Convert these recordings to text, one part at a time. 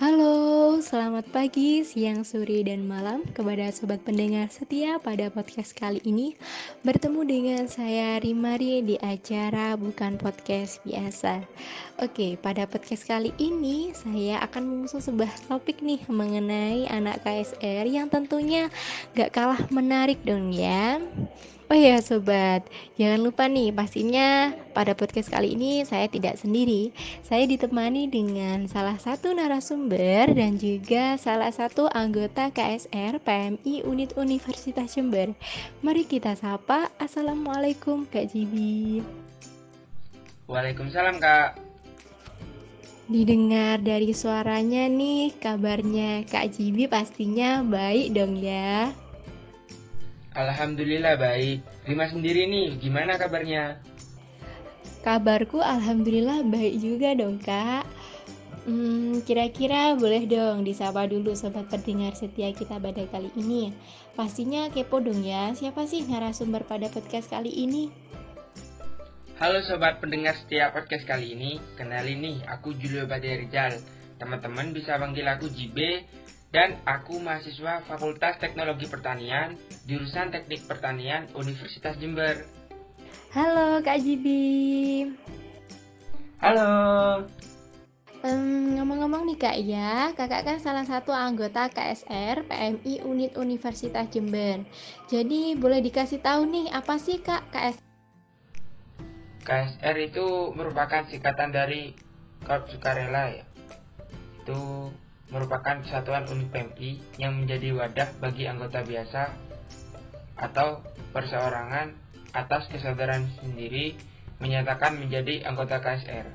Halo, selamat pagi, siang, sore, dan malam kepada sobat pendengar setia pada podcast kali ini. Bertemu dengan saya Rimari di acara Bukan Podcast Biasa. Oke, pada podcast kali ini saya akan mengusung sebuah topik nih mengenai anak KSR yang tentunya gak kalah menarik dong ya. Oh ya sobat, jangan lupa nih pastinya pada podcast kali ini saya tidak sendiri. Saya ditemani dengan salah satu narasumber dan juga salah satu anggota KSR PMI Unit Universitas Jember. Mari kita sapa. Assalamualaikum Kak Jibi. Waalaikumsalam Kak. Didengar dari suaranya nih, kabarnya Kak Jibi pastinya baik dong ya. Alhamdulillah baik. Rima sendiri nih, gimana kabarnya? Kabarku alhamdulillah baik juga dong Kak. Kira-kira boleh dong disapa dulu sobat pendengar setia kita pada kali ini. Pastinya kepo dong ya, siapa sih narasumber pada podcast kali ini? Halo sobat pendengar setia podcast kali ini. Kenalin nih, aku Julio Badai Rizal. Teman-teman bisa panggil aku JB. Dan aku mahasiswa Fakultas Teknologi Pertanian, jurusan Teknik Pertanian Universitas Jember. Halo Kak Jibi. Halo. Ngomong-ngomong nih Kak ya, kakak kan salah satu anggota KSR PMI Unit Universitas Jember. Jadi boleh dikasih tahu nih apa sih Kak KSR? KSR itu merupakan singkatan dari Korps Sukarela ya. Itu merupakan kesatuan unit PMI yang menjadi wadah bagi anggota biasa atau perseorangan atas kesadaran sendiri menyatakan menjadi anggota KSR.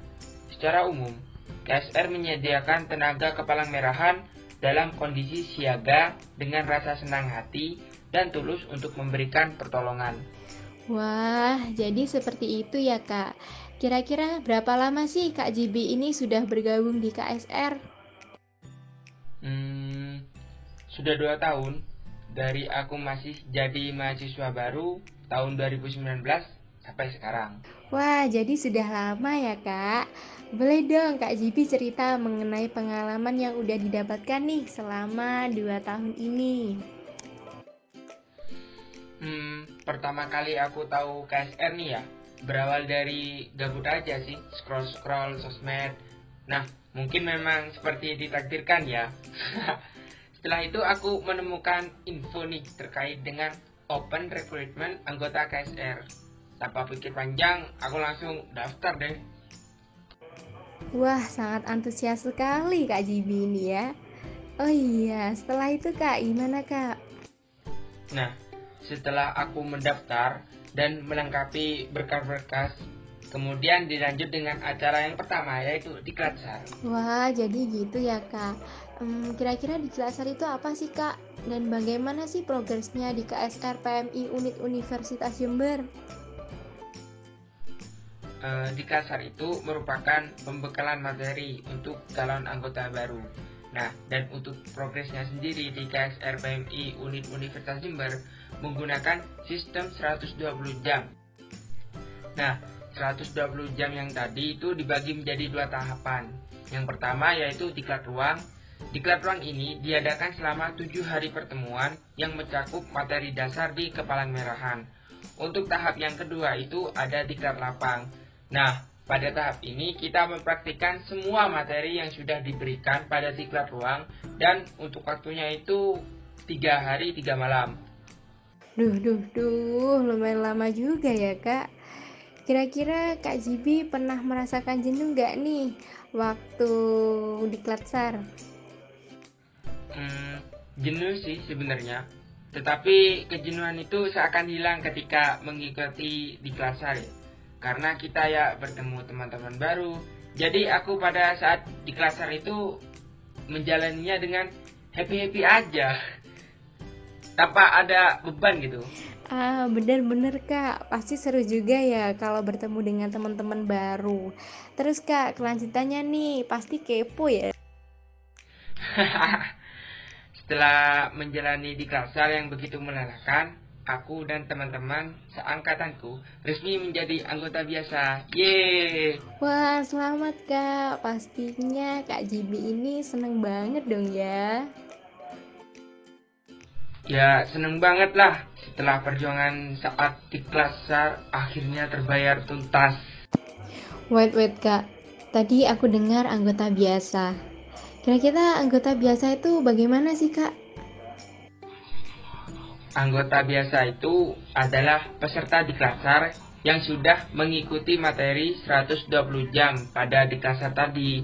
Secara umum, KSR menyediakan tenaga kepalang merahan dalam kondisi siaga dengan rasa senang hati dan tulus untuk memberikan pertolongan. Wah, jadi seperti itu ya Kak. Kira-kira berapa lama sih Kak Jibi ini sudah bergabung di KSR? Sudah 2 tahun dari aku masih jadi mahasiswa baru tahun 2019 sampai sekarang. Wah, jadi sudah lama ya Kak. Boleh dong Kak Jibi cerita mengenai pengalaman yang udah didapatkan nih selama 2 tahun ini. Pertama kali aku tahu KSR nih ya, berawal dari gabut aja sih, scroll-scroll sosmed. Nah, mungkin memang seperti ditakdirkan ya. Setelah itu aku menemukan info nih terkait dengan open recruitment anggota KSR. Tanpa pikir panjang, aku langsung daftar deh. Wah, sangat antusias sekali Kak Jibi ini ya. Oh iya, setelah itu Kak, gimana Kak? Nah, setelah aku mendaftar dan melengkapi berkas-berkas, kemudian dilanjut dengan acara yang pertama yaitu Diklatsar. Wah, jadi gitu ya Kak. Kira-kira di Selasar itu apa sih Kak? Dan bagaimana sih progresnya di KSR PMI Unit Universitas Jember? Diklatsar itu merupakan pembekalan materi untuk calon anggota baru. Nah, dan untuk progresnya sendiri di KSR PMI Unit Universitas Jember menggunakan sistem 120 jam. Nah, 120 jam yang tadi itu dibagi menjadi 2 tahapan. Yang pertama yaitu diklat ruang. Diklat ruang ini diadakan selama 7 hari pertemuan yang mencakup materi dasar di kepalang merahan. Untuk tahap yang kedua itu ada diklat lapang. Nah, pada tahap ini kita mempraktikkan semua materi yang sudah diberikan pada diklat ruang dan untuk waktunya itu 3 hari 3 malam. Duh, lumayan lama juga ya Kak. Kira-kira Kak Jibi pernah merasakan jenuh gak nih waktu di Klatsar? Jenuh sih sebenarnya, tetapi kejenuhan itu seakan hilang ketika mengikuti di kelas ya. Karena kita ya bertemu teman-teman baru. Jadi aku pada saat di kelas itu menjalaninya dengan happy-happy aja, tanpa ada beban gitu. Bener-bener Kak, pasti seru juga ya kalau bertemu dengan teman-teman baru. Terus Kak, kelanjutannya nih pasti kepo ya. Setelah menjalani di kasar yang begitu melelahkan, aku dan teman-teman seangkatanku resmi menjadi anggota biasa. Yeay! Wah, selamat Kak. Pastinya Kak Jibi ini seneng banget dong ya. Ya, seneng banget lah. Setelah perjuangan saat di Klasar akhirnya terbayar tuntas. Wait Kak. Tadi aku dengar anggota biasa. Kira-kira anggota biasa itu bagaimana sih Kak? Anggota biasa itu adalah peserta di Klasar yang sudah mengikuti materi 120 jam pada di Klasar tadi.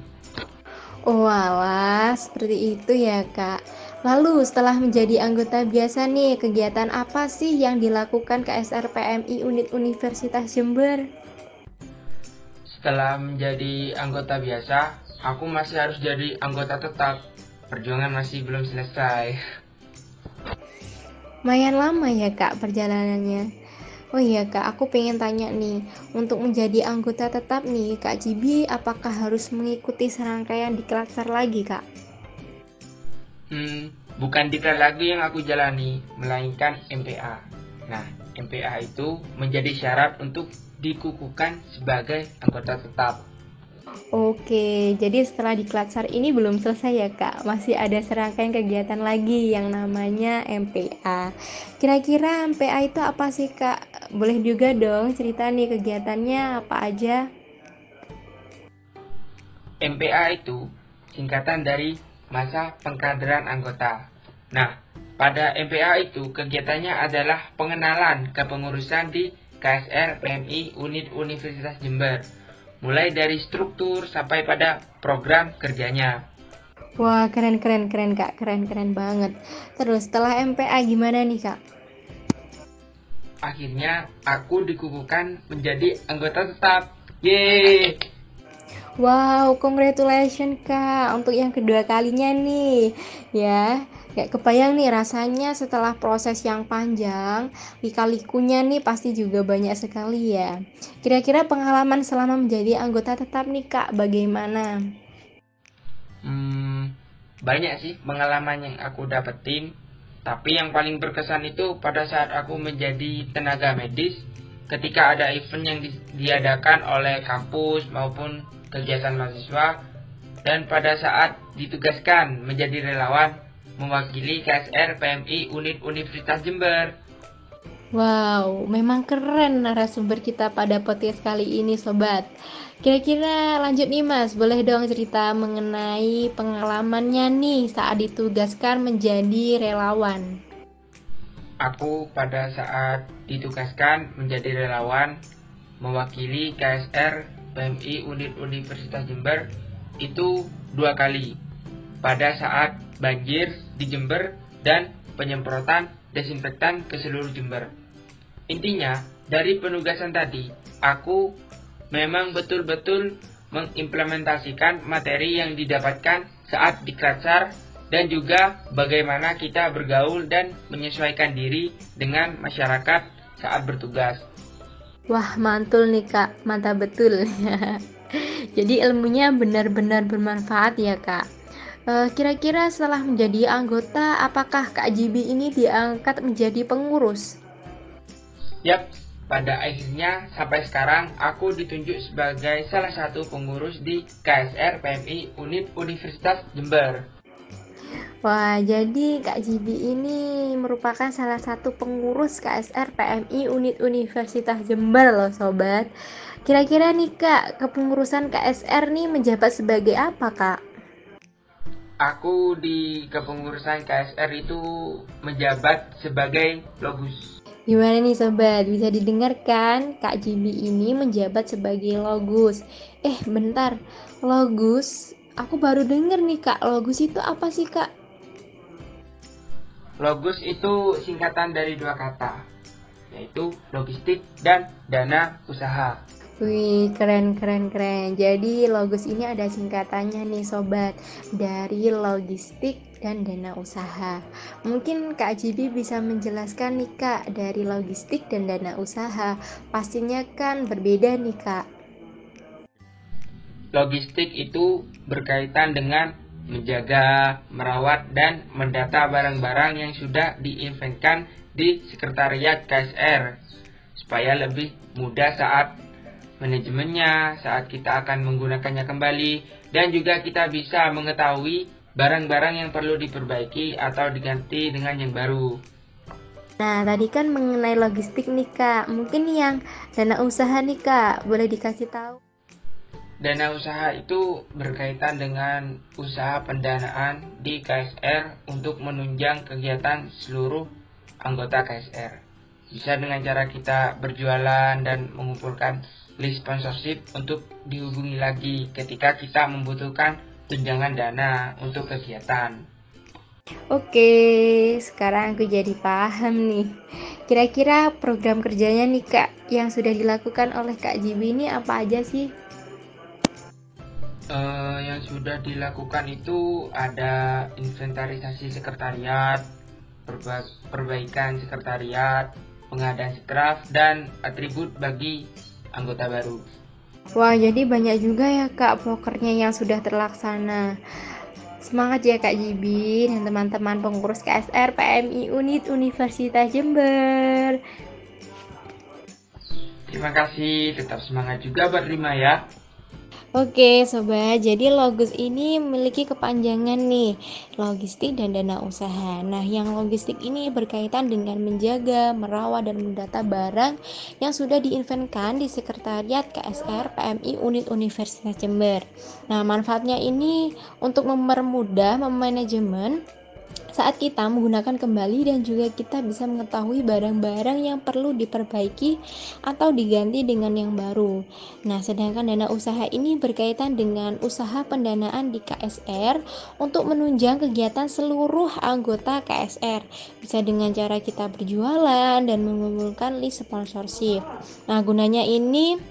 Oh alah, seperti itu ya Kak. Lalu setelah menjadi anggota biasa nih, kegiatan apa sih yang dilakukan KSR PMI Unit Universitas Jember? Setelah menjadi anggota biasa, aku masih harus jadi anggota tetap. Perjuangan masih belum selesai. Lumayan lama ya Kak perjalanannya. Oh iya Kak, aku pengen tanya nih, untuk menjadi anggota tetap nih, Kak Jibi apakah harus mengikuti serangkaian di Klasar lagi Kak? Bukan diklat lagi yang aku jalani, melainkan MPA. Nah, MPA itu menjadi syarat untuk dikukuhkan sebagai anggota tetap. Oke, jadi setelah di Klatsar ini belum selesai ya Kak, masih ada serangkaian kegiatan lagi yang namanya MPA. Kira-kira MPA itu apa sih Kak? Boleh juga dong cerita nih kegiatannya apa aja? MPA itu singkatan dari masa pengkaderan anggota. Nah, pada MPA itu kegiatannya adalah pengenalan kepengurusan di KSR PMI Unit Universitas Jember, mulai dari struktur sampai pada program kerjanya. Wah, keren Kak, keren banget. Terus setelah MPA gimana nih Kak? Akhirnya aku dikukuhkan menjadi anggota tetap. Yeay! Wow, congratulations Kak untuk yang kedua kalinya nih. Ya, kayak kebayang nih rasanya setelah proses yang panjang, lika-likunya nih pasti juga banyak sekali ya. Kira-kira pengalaman selama menjadi anggota tetap nih Kak, bagaimana? Banyak sih pengalaman yang aku dapetin, tapi yang paling berkesan itu pada saat aku menjadi tenaga medis ketika ada event yang diadakan oleh kampus maupun kegiatan mahasiswa, dan pada saat ditugaskan menjadi relawan mewakili KSR PMI Unit Universitas Jember. Wow, memang keren narasumber kita pada podcast kali ini Sobat. Kira-kira lanjut nih Mas, boleh dong cerita mengenai pengalamannya nih saat ditugaskan menjadi relawan. Aku pada saat ditugaskan menjadi relawan mewakili KSR PMI Unit Universitas Jember itu 2 kali. Pada saat banjir di Jember dan penyemprotan desinfektan ke seluruh Jember. Intinya, dari penugasan tadi, aku memang betul-betul mengimplementasikan materi yang didapatkan saat di Klatsar dan juga bagaimana kita bergaul dan menyesuaikan diri dengan masyarakat saat bertugas. Wah, mantul nih Kak, mantap betul. Jadi ilmunya benar-benar bermanfaat ya Kak. Kira-kira setelah menjadi anggota, apakah Kak Jibi ini diangkat menjadi pengurus? Yap, pada akhirnya sampai sekarang aku ditunjuk sebagai salah satu pengurus di KSR PMI Unit Universitas Jember. Wah, jadi Kak Jibi ini merupakan salah satu pengurus KSR PMI Unit Universitas Jember loh Sobat. Kira-kira nih Kak, kepengurusan KSR nih menjabat sebagai apa Kak? Aku di kepengurusan KSR itu menjabat sebagai logus. Gimana nih Sobat, bisa didengarkan Kak Jibi ini menjabat sebagai logus. Bentar, logus? Aku baru denger nih Kak, logus itu apa sih Kak? Logus itu singkatan dari 2 kata, yaitu logistik dan dana usaha. Wih, keren. Jadi logus ini ada singkatannya nih Sobat, dari logistik dan dana usaha. Mungkin Kak Jibi bisa menjelaskan nih Kak, dari logistik dan dana usaha. Pastinya kan berbeda nih Kak. Logistik itu berkaitan dengan menjaga, merawat, dan mendata barang-barang yang sudah diinventkan di sekretariat KSR supaya lebih mudah saat manajemennya, saat kita akan menggunakannya kembali, dan juga kita bisa mengetahui barang-barang yang perlu diperbaiki atau diganti dengan yang baru. Nah, tadi kan mengenai logistik nih Kak, mungkin yang dana usaha nih Kak, boleh dikasih tahu? Dana usaha itu berkaitan dengan usaha pendanaan di KSR untuk menunjang kegiatan seluruh anggota KSR. Bisa dengan cara kita berjualan dan mengumpulkan list sponsorship untuk dihubungi lagi ketika kita membutuhkan tunjangan dana untuk kegiatan. Oke, sekarang aku jadi paham nih. Kira-kira program kerjanya nih Kak, yang sudah dilakukan oleh Kak Jibi ini apa aja sih? Yang sudah dilakukan itu ada inventarisasi sekretariat, perbaikan sekretariat, pengadaan draft, dan atribut bagi anggota baru. Wah, jadi banyak juga ya Kak prokernya yang sudah terlaksana. Semangat ya Kak Jibi dan teman-teman pengurus KSR PMI Unit Universitas Jember. Terima kasih, tetap semangat juga buat Rima ya. Oke sobat, jadi Logus ini memiliki kepanjangan nih, logistik dan dana usaha. Nah, yang logistik ini berkaitan dengan menjaga, merawat, dan mendata barang yang sudah diinventkan di sekretariat KSR PMI Unit Universitas Jember. Nah, manfaatnya ini untuk mempermudah manajemen saat kita menggunakan kembali, dan juga kita bisa mengetahui barang-barang yang perlu diperbaiki atau diganti dengan yang baru. Nah, sedangkan dana usaha ini berkaitan dengan usaha pendanaan di KSR untuk menunjang kegiatan seluruh anggota KSR. Bisa dengan cara kita berjualan dan mengumpulkan list sponsorship. Nah, gunanya ini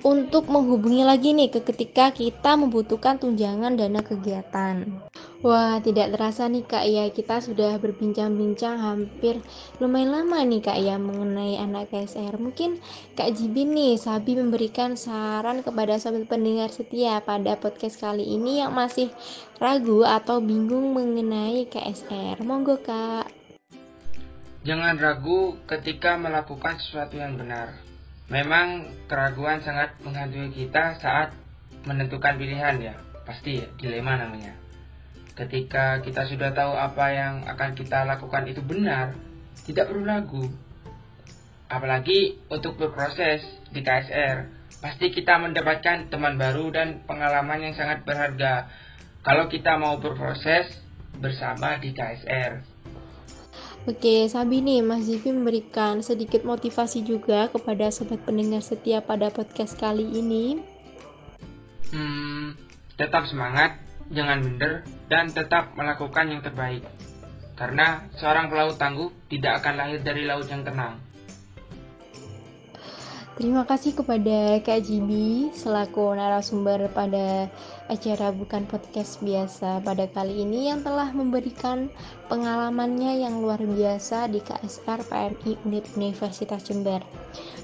untuk menghubungi lagi nih ketika kita membutuhkan tunjangan dana kegiatan. Wah, tidak terasa nih Kak ya, kita sudah berbincang-bincang hampir lumayan lama nih Kak ya mengenai anak KSR. Mungkin Kak Jibi nih Sabi memberikan saran kepada sobat pendengar setia pada podcast kali ini yang masih ragu atau bingung mengenai KSR. Monggo Kak. Jangan ragu ketika melakukan sesuatu yang benar. Memang keraguan sangat menghantui kita saat menentukan pilihan ya, pasti ya, dilema namanya. Ketika kita sudah tahu apa yang akan kita lakukan itu benar, tidak perlu ragu. Apalagi untuk berproses di KSR, pasti kita mendapatkan teman baru dan pengalaman yang sangat berharga kalau kita mau berproses bersama di KSR. Oke, Sabi nih, Mas Zivi memberikan sedikit motivasi juga kepada sobat pendengar setia pada podcast kali ini. Tetap semangat, jangan minder, dan tetap melakukan yang terbaik. Karena seorang pelaut tangguh tidak akan lahir dari laut yang tenang. Terima kasih kepada Kak Jibi selaku narasumber pada acara Bukan Podcast Biasa pada kali ini yang telah memberikan pengalamannya yang luar biasa di KSR PMI Unit Universitas Jember.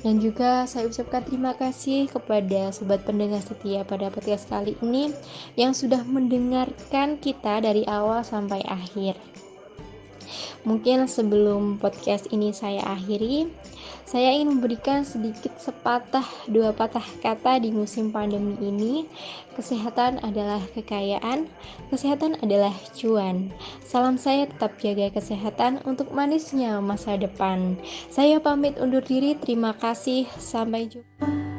Dan juga saya ucapkan terima kasih kepada sobat pendengar setia pada podcast kali ini yang sudah mendengarkan kita dari awal sampai akhir. Mungkin sebelum podcast ini saya akhiri, saya ingin memberikan sedikit sepatah dua patah kata di musim pandemi ini. Kesehatan adalah kekayaan, kesehatan adalah cuan. Salam saya tetap jaga kesehatan untuk manisnya masa depan. Saya pamit undur diri, terima kasih, sampai jumpa.